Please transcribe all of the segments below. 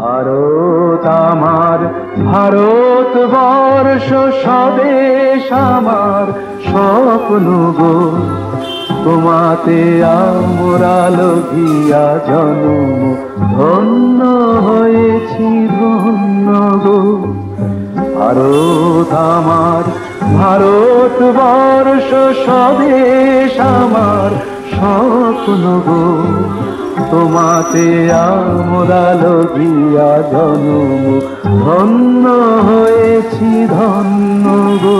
ভারত আমার, ভারতবর্ষ স্বদেশ আমার স্বপ্ন গো, তোমাতে আমরা লভিয়া জন্ম ধন্য হয়েছি ধন্য গো। ভারত আমার, ভারতবর্ষ স্বদেশ আমার স্বপ্ন গো, তোমাতে আমরা লভিয়া জন্ম ধন্য হয়েছি ধন্য গো।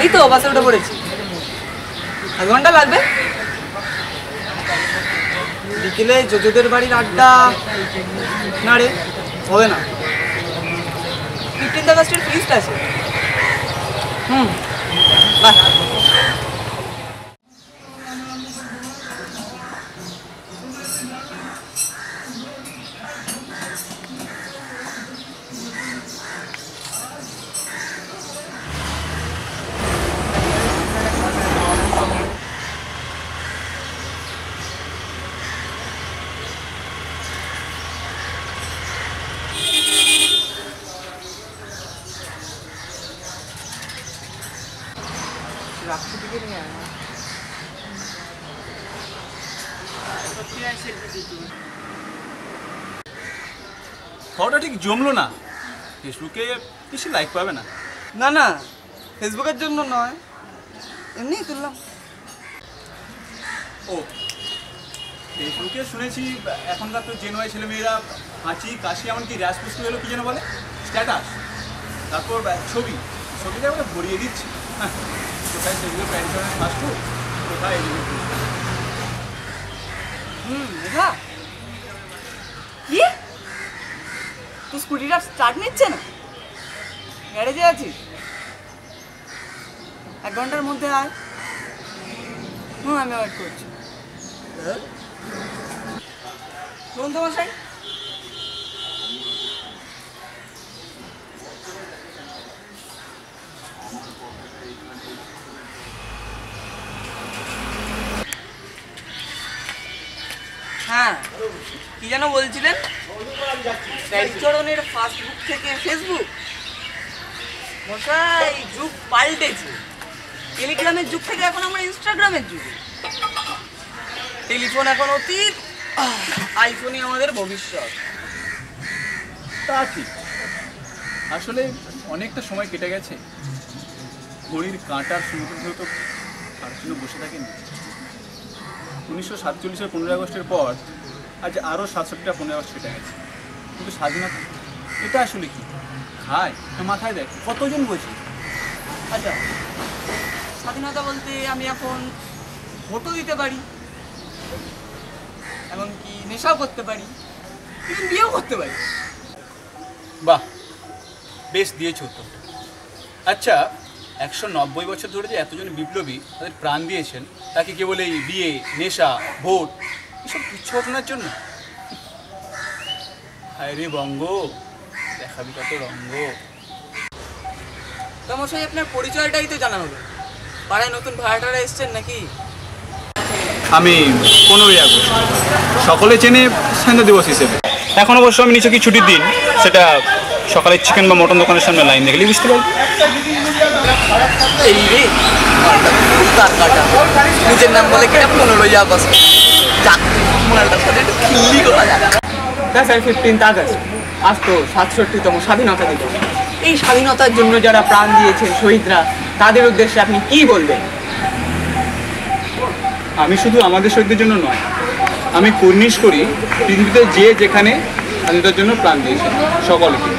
এই তো বাসে উঠে পড়েছি, 1 ঘন্টা লাগবে। বিকেলে জোজোদের বাড়ির আড্ডা না রে, হবে না। 15 আগস্টের ফিস্ট আছে। বাহ, ফটোটা ঠিক জমলো না, ফেসবুকে বেশি লাইক পাবে না। না না, ফেসবুকের জন্য নয়, এমনিই তুললাম। ও, ফেসবুকে শুনেছি এখনকার তো জেনুয়াই ছেলেমেয়েরা হাঁচি কাশি এমনকি র্যাশ পুষ্টি হলো কি যেন বলে স্ট্যাটাস, তারপর ছবিটা আমরা ভরিয়ে দিচ্ছি। কোথায় সেগুলো প্যান্টনের ফাস্ট ফুড, কোথায় এগুলো। মেঘা, কি তুই স্কুটিটা স্টার্ট নিচ্ছে না? গ্যারেজে আছিস? 1 ঘন্টার মধ্যে আয়। আমি ওয়েট করছি। শুনুন তো মশাই, হ্যাঁ কি যেন বলছিলেন? প্যারিচরণের ফাস্টবুক থেকে ফেসবুক। মশাই, যুগ পাল্টেছে। টেলিগ্রামের যুগ থেকে এখন আমরা ইনস্টাগ্রামের যুগে। টেলিফোন এখন অতীত, আইফোনই আমাদের ভবিষ্যৎ। তা ঠিক, আসলে অনেকটা সময় কেটে গেছে, ঘড়ির কাঁটার সমুদ্র তো তার জন্য বসে থাকেনি। 1947-এর 15 আগস্টের পর আজ আরও 67টা 15 আগস্ট কেটে গেছে, কিন্তু স্বাধীনতা এটা আসলে কি খায় না মাথায় দেয়? কতজন বোঝে? আচ্ছা, স্বাধীনতা বলতে আমি এখন ভোটও দিতে পারি, এমনকি নেশাও করতে পারি, কিন্তু বিয়েও করতে পারি। বাহ, বেশ দিয়েছ তো। আচ্ছা, 190 বছর ধরে যে এতজন বিপ্লবী তাদের প্রাণ দিয়েছেন, তাকে কেবল এই বিয়ে, নেশা, ভোট এসব তুচ্ছ ঘটনার জন্য? হায় রে বঙ্গ, দেখাবি কত রঙ্গ। তো মশাই, আপনার পরিচয়টাই তো জানা হলো। পাড়ায় নতুন ভাড়াটারা এসছেন নাকি? আমি 15ই আগস্ট, সকলে চেনে স্বাধীনতা দিবস হিসেবে। এখন অবশ্য আমি নিচে কি ছুটির দিন, সেটা সকালে চিকেন বা মটন দোকানের সামনে লাইন দেখলেই বুঝতে পারি। এই রে, নিজের নাম বলে কিনা 15ই আগস্ট, মোনালটার সাথে একটু খিল্লি করা যায়। 15 আগস্ট, আজ তো 67তম স্বাধীনতা দিবস। এই স্বাধীনতার জন্য যারা প্রাণ দিয়েছেন শহীদরা, তাদের উদ্দেশ্যে আপনি কি বলবেন? আমি শুধু আমাদের শহীদদের জন্য নয়, আমি কুর্নিশ করি পৃথিবীতে যে যেখানে স্বাধীনতার জন্য প্রাণ দিয়েছে সকলকে।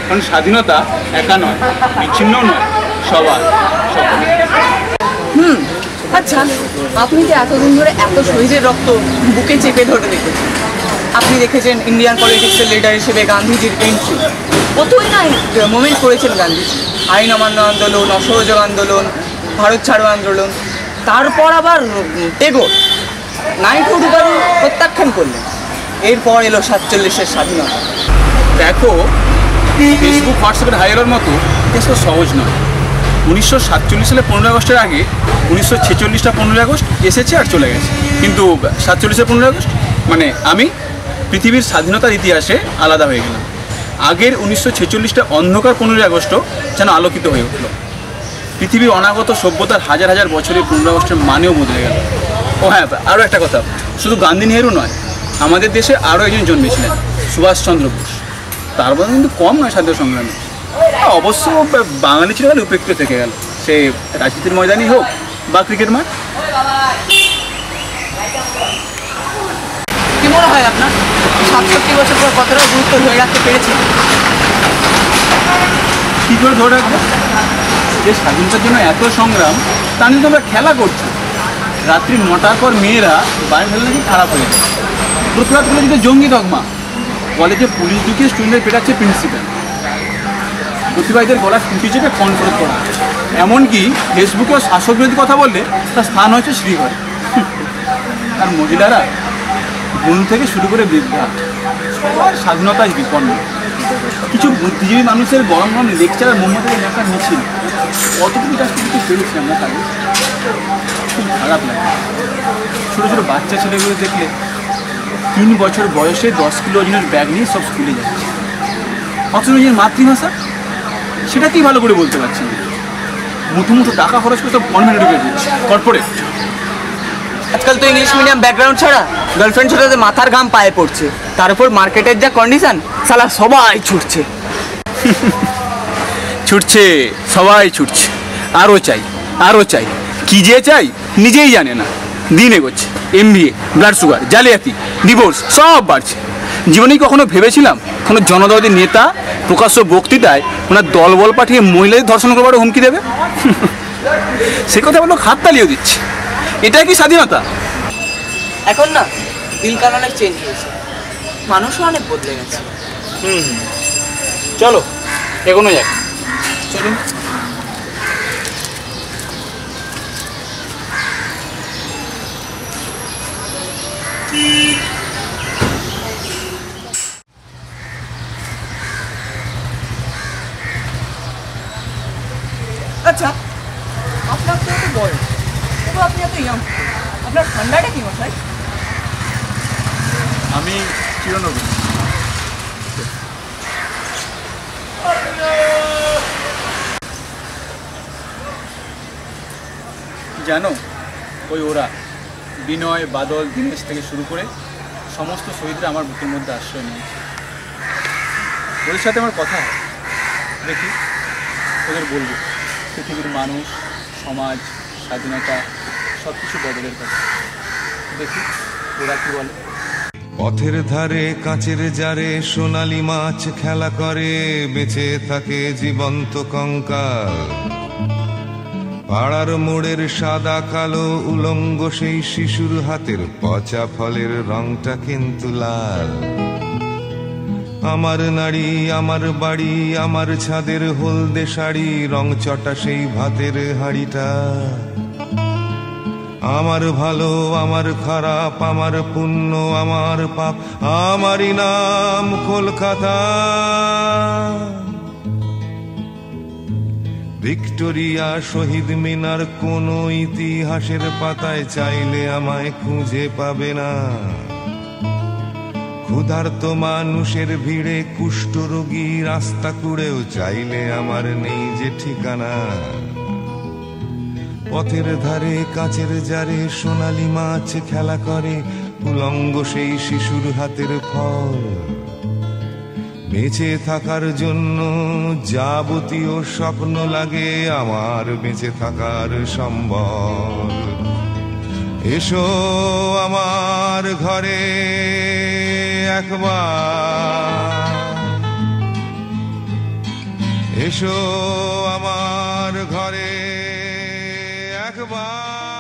কারণ স্বাধীনতা একা নয়, বিচ্ছিন্ন নয়, সবার, সকলে। আচ্ছা, আপনি যে এতদিন ধরে এত শহীদের রক্ত বুকে চেপে ধরে দেখেছেন, আপনি দেখেছেন ইন্ডিয়ান পলিটিক্সের লিডার হিসেবে গান্ধীজির এন্ট্রি, কতই না মোমেন্ট করেছেন গান্ধীজি, আইন অমান্য আন্দোলন, অসহযোগ আন্দোলন, ভারত ছাড়ো আন্দোলন, তারপর আবার টেগোর নাইটহুড উপাধি প্রত্যাখ্যান করলেন। এরপর এলো 47-এর স্বাধীনতা। দেখো, ফেসবুক হোয়াটসঅ্যাপের হাইয়ার মতো কেস তো সহজ নয়। 1947 সালে 15 আগস্টের আগে 1946টা 15 আগস্ট এসেছে আর চলে গেছে, কিন্তু 47-এর 15 আগস্ট মানে আমি পৃথিবীর স্বাধীনতার ইতিহাসে আলাদা হয়ে গেলাম। আগের 1946টা অন্ধকার 15 আগস্টও যেন আলোকিত হয়ে উঠল। পৃথিবীর অনাগত সভ্যতার হাজার হাজার বছরের 15 আগস্টের মানেও বদলে গেল। ও হ্যাঁ, আরও একটা কথা, শুধু গান্ধী নেহেরু নয়, আমাদের দেশে আরও একজন জন্মেছিলেন, সুভাষচন্দ্র বোস। তার বদলে কিন্তু কম নয় স্বাধীনতা সংগ্রামে। অবশ্য বাঙালি ছিল গেলে উপেক্ষিত থেকে গেল, সে রাজনীতির ময়দানই হোক বা ক্রিকেট মাঠ। কি মনে হয় আপনার 67 বছর পর কতটা গুরুত্ব ধরে রাখতে পেরেছি? কী করে ধরে রাখবো? যে স্বাধীনতার জন্য এত সংগ্রাম, তা নিয়ে তো আমরা খেলা করছি। রাত্রি 9টার পর মেয়েরা বাইরে ফেলে নাকি খারাপ হয়ে যায়। প্রতিবাদগুলো যদি জঙ্গি দগমা, কলেজে পুলিশ ঢুকিয়ে স্টুডেন্টদের পেটাচ্ছে প্রিন্সিপাল, প্রতিবাদীদের গলা টুটি চেপে কনফারেন্স করা, এমনকি ফেসবুকেও শাসক বিরোধী কথা বললে তার স্থান হচ্ছে শ্রীঘরে। আর মহিলারা বোন থেকে শুরু করে বৃদ্ধা সবার স্বাধীনতায় বিপন্ন। কিছু বুদ্ধিজীবী মানুষের গরম গরম লেকচার আর মোহাম্মদের লেখা মিছিল, কতটুকু কাজ করতে পেরেছি আমরা তাকে, খুব খারাপ লাগে। ছোটো ছোটো বাচ্চা ছেলেগুলো দেখলে 3 বছর বয়সে 10 কিলো ওজনের ব্যাগ নিয়ে সব স্কুলে যাচ্ছে, অথচ নিজের মাতৃভাষা সেটাকেই ভালো করে বলতে পারছি না। মুঠো মুঠো টাকা খরচ করে সব কনভেন্টে ঢুকে দিচ্ছে, কর্পোরেট। আজকাল তো ইংলিশ মিডিয়াম ব্যাকগ্রাউন্ড ছাড়া গার্লফ্রেন্ড ছোটাতে মাথার ঘাম পায়ে পড়ছে, তার উপর মার্কেটের যা কন্ডিশন, সালা সবাই ছুটছে। ছুটছে, সবাই ছুটছে, আরও চাই আরও চাই, কী যে চাই নিজেই জানে না। দিন এগোচ্ছে, MBA, ব্লাড সুগার, জালিয়াতি, ডিভোর্স সব বাড়ছে। জীবনেই কখনো ভেবেছিলাম কোনো জনদরদি নেতা প্রকাশ্য বক্তৃতায় ওনার দলবল পাঠিয়ে মহিলাদের ধর্ষণ করবার হুমকি দেবে? সে কথা বলো, হাততালিও দিচ্ছে। এটাই কি স্বাধীনতা? এখন না দিনকাল অনেক চেঞ্জ হয়েছে, মানুষও অনেক বদলে গেছে। চলো এগোনো যাক, চলুন। আচ্ছা, আপনার তো এত বয়স, তবু আপনি এত ইয়ং, আপনার ঠান্ডাটা কি মশাই? আমি চিরনবীন। জানো, ওই ওরা বিনয়, বাদল, দীনেশ থেকে শুরু করে সমস্ত শহীদরা আমার বুকের মধ্যে আশ্রয় নিয়েছে। ওদের সাথে আমার কথা হয়, দেখি ওদের বলবো পৃথিবীর মানুষ, সমাজ, স্বাধীনতা সব কিছু বদলের কথা। দেখি ওরা কি বলে। পথের ধারে কাঁচের জারে সোনালি মাছ খেলা করে, বেঁচে থাকে জীবন্ত কঙ্কাল। পাড়ার মোড়ের সাদা কালো উলঙ্গ সেই শিশুর হাতের পচা ফলের রংটা কিন্তু লাল। আমার নারী, আমার বাড়ি, আমার ছাদের হলদে শাড়ি, রং চটা সেই ভাতের হাড়িটা। আমার ভালো, আমার খারাপ, আমার পুণ্য, আমার পাপ, আমারই নাম কলকাতা। ভিক্টোরিয়া, শহীদ মিনার কোনো ইতিহাসের পাতায় চাইলে আমায় খুঁজে পাবে না। ক্ষুধার্ত মানুষের ভিড়ে কুষ্ঠরোগী রাস্তা কুড়েও চাইলে আমার নেই যে ঠিকানা। পথের ধারে কাঁচের জারে সোনালি মাছ খেলা করে, উলঙ্গ সেই শিশুর হাতের ফল। বেঁচে থাকার জন্য যাবতীয় স্বপ্ন লাগে আমার বেঁচে থাকার সম্বল। এসো আমার ঘরে একবার, এসো আমার ঘরে একবার। একবার